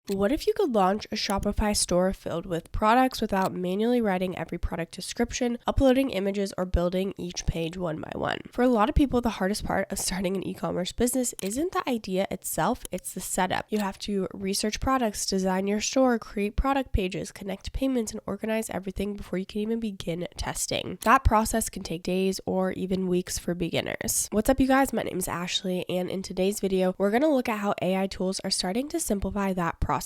What if you could launch a Shopify store filled with products without manually writing every product description, uploading images, or building each page one by one? For a lot of people, the hardest part of starting an e-commerce business isn't the idea itself, it's the setup. You have to research products, design your store, create product pages, connect payments, and organize everything before you can even begin testing. That process can take days or even weeks for beginners. What's up, you guys? My name is Ashley, and in today's video, we're going to look at how AI tools are starting to simplify that process.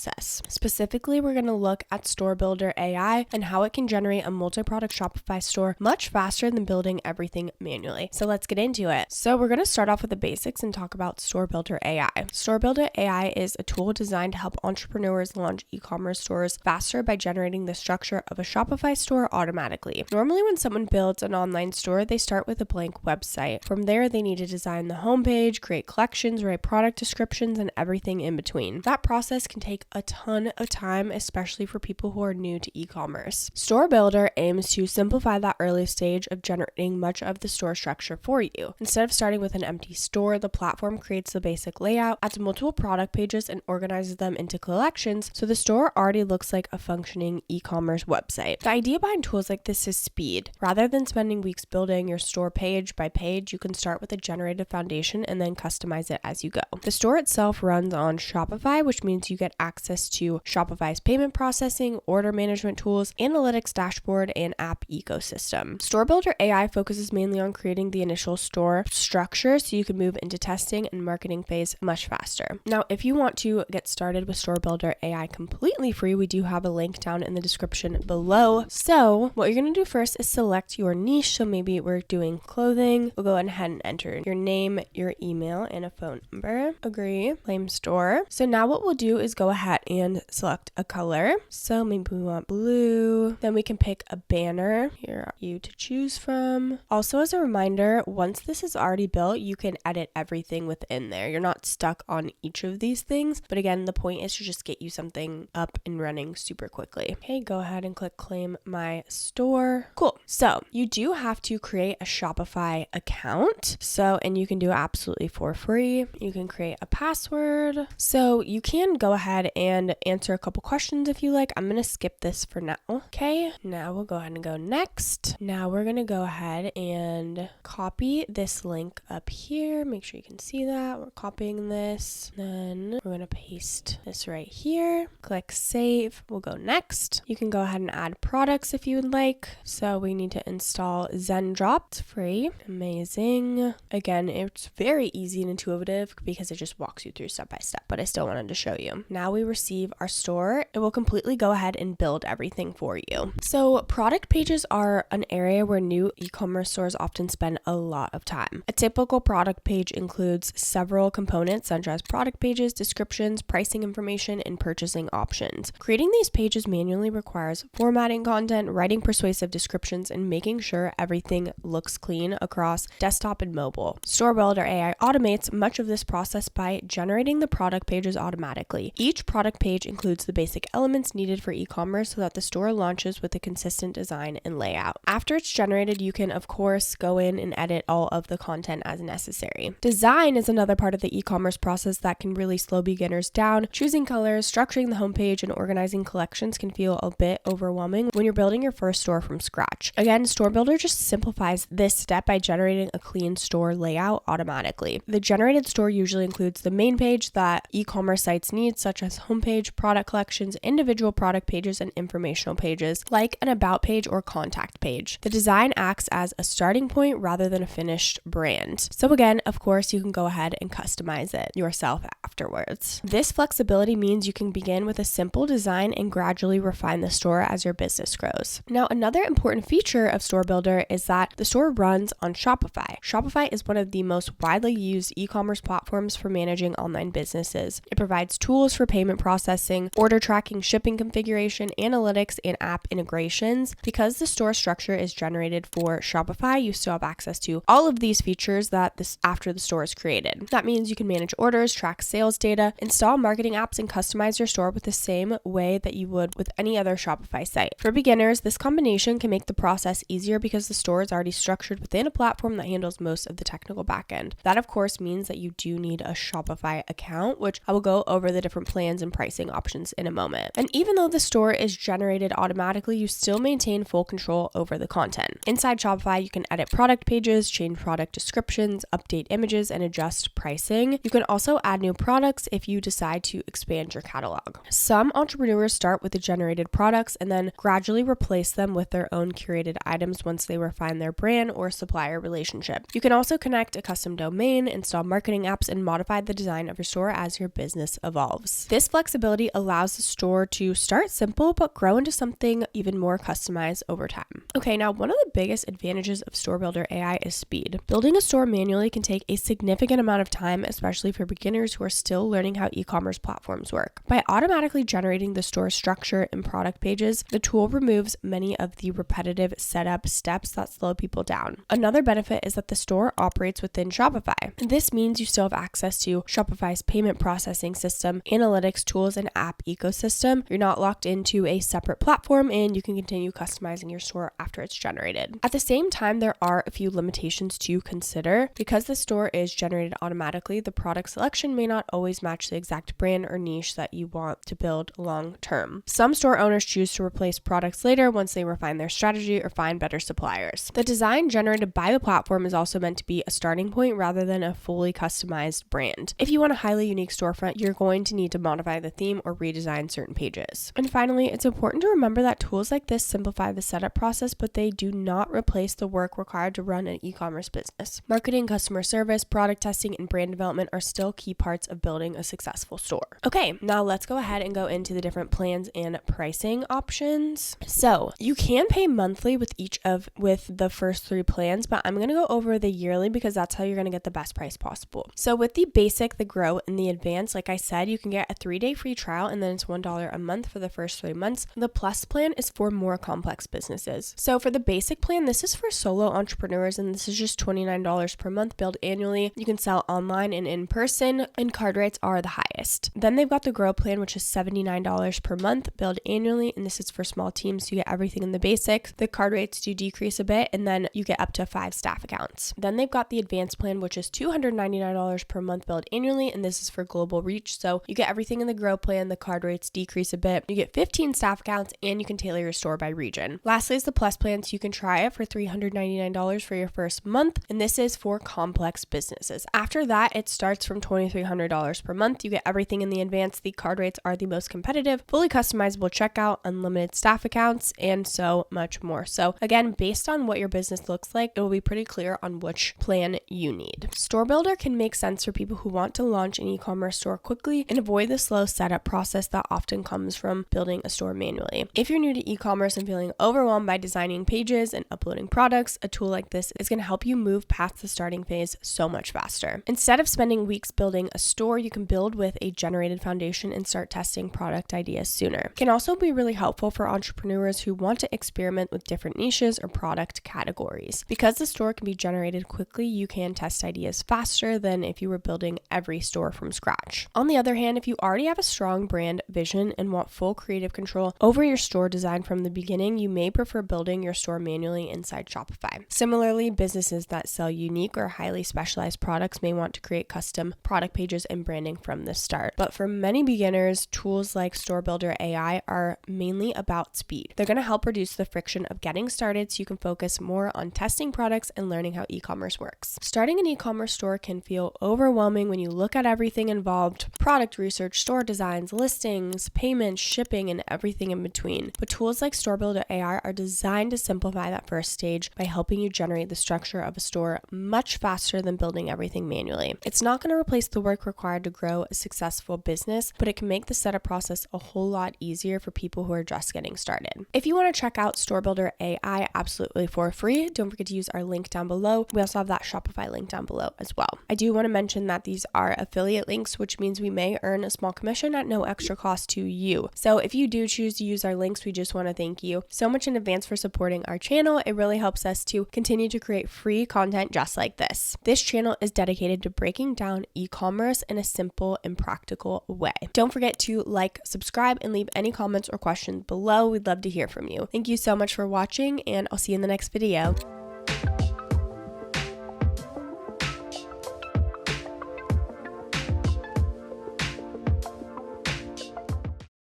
Specifically, we're going to look at Storebuilder.ai and how it can generate a multi-product Shopify store much faster than building everything manually. So let's get into it. So we're going to start off with the basics and talk about Storebuilder.ai. Storebuilder.ai is a tool designed to help entrepreneurs launch e-commerce stores faster by generating the structure of a Shopify store automatically. Normally, when someone builds an online store, they start with a blank website. From there, they need to design the homepage, create collections, write product descriptions, and everything in between. That process can take a ton of time, especially for people who are new to e-commerce. Storebuilder aims to simplify that early stage of generating much of the store structure for you. Instead of starting with an empty store, the platform creates the basic layout, adds multiple product pages, and organizes them into collections, so the store already looks like a functioning e-commerce website. The idea behind tools like this is speed. Rather than spending weeks building your store page by page, you can start with a generated foundation and then customize it as you go. The store itself runs on Shopify, which means you get access to Shopify's payment processing, order management tools, analytics dashboard, and app ecosystem. Storebuilder.ai focuses mainly on creating the initial store structure so you can move into testing and marketing phase much faster. Now, if you want to get started with Storebuilder.ai completely free, we do have a link down in the description below. So what you're going to do first is select your niche. So maybe we're doing clothing. We'll go ahead and enter your name, your email, and a phone number. Agree. Claim store. So now what we'll do is go ahead and select a color. So maybe we want blue. Then we can pick a banner. Here are you to choose from. Also, as a reminder, once this is already built, you can edit everything within there. You're not stuck on each of these things. But again, the point is to just get you something up and running super quickly. Okay, go ahead and click claim my store. Cool. So you do have to create a Shopify account. And you can do it absolutely for free. You can create a password. So you can go ahead and answer a couple questions if you like. I'm going to skip this for now. Okay, now we'll go ahead and go next. Now we're going to go ahead and copy this link up here. Make sure you can see that. We're copying this. Then we're going to paste this right here. Click save. We'll go next. You can go ahead and add products if you would like. So we need to install ZenDrop. It's free. Amazing. Again, it's very easy and intuitive because it just walks you through step by step, but I still wanted to show you. Now we receive our store. It will completely go ahead and build everything for you. So product pages are an area where new e-commerce stores often spend a lot of time. A typical product page includes several components such as product pages, descriptions, pricing information, and purchasing options. Creating these pages manually requires formatting content, writing persuasive descriptions, and making sure everything looks clean across desktop and mobile. Storebuilder.ai automates much of this process by generating the product pages automatically. Each product page includes the basic elements needed for e-commerce so that the store launches with a consistent design and layout. After it's generated, you can, of course, go in and edit all of the content as necessary. Design is another part of the e-commerce process that can really slow beginners down. Choosing colors, structuring the homepage, and organizing collections can feel a bit overwhelming when you're building your first store from scratch. Again, Storebuilder just simplifies this step by generating a clean store layout automatically. The generated store usually includes the main page that e-commerce sites need, such as homepage, product collections, individual product pages, and informational pages, like an about page or contact page. The design acts as a starting point rather than a finished brand. So again, of course, you can go ahead and customize it yourself afterwards. This flexibility means you can begin with a simple design and gradually refine the store as your business grows. Now, another important feature of Storebuilder is that the store runs on Shopify. Shopify is one of the most widely used e-commerce platforms for managing online businesses. It provides tools for payment processing, order tracking, shipping configuration, analytics, and app integrations. Because the store structure is generated for Shopify, you still have access to all of these features after the store is created. That means you can manage orders, track sales data, install marketing apps, and customize your store with the same way that you would with any other Shopify site. For beginners, this combination can make the process easier because the store is already structured within a platform that handles most of the technical backend. That, of course, means that you do need a Shopify account, which I will go over the different plans plans and pricing options in a moment. And even though the store is generated automatically, you still maintain full control over the content. Inside Shopify, you can edit product pages, change product descriptions, update images, and adjust pricing. You can also add new products if you decide to expand your catalog. Some entrepreneurs start with the generated products and then gradually replace them with their own curated items once they refine their brand or supplier relationship. You can also connect a custom domain, install marketing apps, and modify the design of your store as your business evolves. This flexibility allows the store to start simple but grow into something even more customized over time. Okay, now one of the biggest advantages of Storebuilder AI is speed. Building a store manually can take a significant amount of time, especially for beginners who are still learning how e-commerce platforms work. By automatically generating the store structure and product pages, the tool removes many of the repetitive setup steps that slow people down. Another benefit is that the store operates within Shopify. This means you still have access to Shopify's payment processing system, analytics tools, and app ecosystem. You're not locked into a separate platform, and you can continue customizing your store after it's generated. At the same time, there are a few limitations to consider. Because the store is generated automatically, the product selection may not always match the exact brand or niche that you want to build long term. Some store owners choose to replace products later once they refine their strategy or find better suppliers. The design generated by the platform is also meant to be a starting point rather than a fully customized brand. If you want a highly unique storefront, you're going to need to modify the theme or redesign certain pages. And finally, it's important to remember that tools like this simplify the setup process, but they do not replace the work required to run an e-commerce business. Marketing, customer service, product testing, and brand development are still key parts of building a successful store. Okay, now let's go ahead and go into the different plans and pricing options. So you can pay monthly with the first 3 plans, but I'm going to go over the yearly because that's how you're going to get the best price possible. So with the basic, the grow, and the advanced, like I said, you can get a 3-day free trial and then it's $1 a month for the first 3 months. The plus plan is for more complex businesses. So for the basic plan, this is for solo entrepreneurs and this is just $29 per month billed annually. You can sell online and in person, and card rates are the highest. Then they've got the grow plan, which is $79 per month billed annually, and this is for small teams. You get everything in the basics. The card rates do decrease a bit, and then you get up to 5 staff accounts. Then they've got the advanced plan, which is $299 per month billed annually, and this is for global reach. So you get everything in the grow plan. The card rates decrease a bit. You get 15 staff accounts, and you can tailor your store by region. Lastly is the plus plan, so you can try it for $399 for your first month, and this is for complex businesses. After that, it starts from $2,300 per month. You get everything in the advanced. The card rates are the most competitive, fully customizable checkout, unlimited staff accounts, and so much more. So again, based on what your business looks like, it will be pretty clear on which plan you need. Store Builder can make sense for people who want to launch an e-commerce store quickly and avoid the slow setup process that often comes from building a store manually. If you're new to e-commerce and feeling overwhelmed by designing pages and uploading products, a tool like this is going to help you move past the starting phase so much faster. Instead of spending weeks building a store, you can build with a generated foundation and start testing product ideas sooner. It can also be really helpful for entrepreneurs who want to experiment with different niches or product categories. Because the store can be generated quickly, you can test ideas faster than if you were building every store from scratch. On the other hand, if you already have a strong brand vision and want full creative control over your store design from the beginning, you may prefer building your store manually inside Shopify. Similarly, businesses that sell unique or highly specialized products may want to create custom product pages and branding from the start. But for many beginners, tools like Storebuilder.ai are mainly about speed. They're going to help reduce the friction of getting started so you can focus more on testing products and learning how e-commerce works. Starting an e-commerce store can feel overwhelming when you look at everything involved: product research, store designs, listings, payments, shipping, and everything in between. But tools like Storebuild.ai are designed to simplify that first stage by helping you generate the structure of a store much faster than building everything manually. It's not going to replace the work required to grow a successful business, but it can make the setup process a whole lot easier for people who are just getting started. If you want to check out Storebuilder.ai absolutely for free, don't forget to use our link down below. We also have that Shopify link down below as well. I do want to mention that these are affiliate links, which means we may earn a small commission at no extra cost to you. So if you do choose to use our links, we just want to thank you so much in advance for supporting our channel. It really helps us to continue to create free content just like this. This channel is dedicated to breaking down e-commerce in a simple and practical way. Don't forget to like, subscribe, and leave any comments or questions below. We'd love to hear from you. Thank you so much for watching, and I'll see you in the next video.